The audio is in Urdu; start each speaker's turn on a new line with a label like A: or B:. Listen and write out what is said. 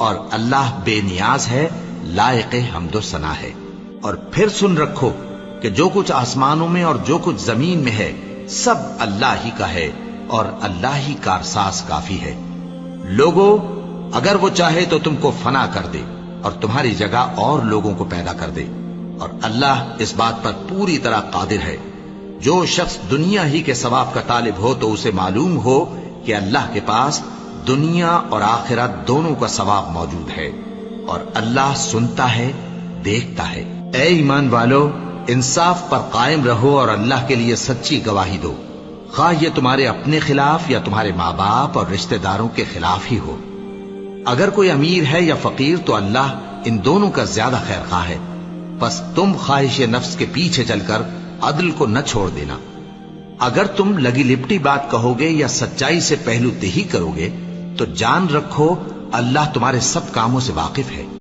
A: اور اللہ بے نیاز ہے، لائق حمد و ثنا ہے۔ اور پھر سن رکھو کہ جو کچھ آسمانوں میں اور جو کچھ زمین میں ہے سب اللہ ہی کا ہے، اور اللہ ہی کارساز کافی ہے۔ لوگو، اگر وہ چاہے تو تم کو فنا کر دے اور تمہاری جگہ اور لوگوں کو پیدا کر دے، اور اللہ اس بات پر پوری طرح قادر ہے۔ جو شخص دنیا ہی کے ثواب کا طالب ہو تو اسے معلوم ہو کہ اللہ کے پاس دنیا اور آخرت دونوں کا ثواب موجود ہے، اور اللہ سنتا ہے، دیکھتا ہے۔ اے ایمان والو، انصاف پر قائم رہو اور اللہ کے لیے سچی گواہی دو، خواہ یہ تمہارے اپنے خلاف یا تمہارے ماں باپ اور رشتہ داروں کے خلاف ہی ہو۔ اگر کوئی امیر ہے یا فقیر تو اللہ ان دونوں کا زیادہ خیر خواہ ہے، پس تم خواہش نفس کے پیچھے چل کر عدل کو نہ چھوڑ دینا۔ اگر تم لگی لپٹی بات کہو گے یا سچائی سے پہلو تہی کرو گے تو جان رکھو اللہ تمہارے سب کاموں سے واقف ہے۔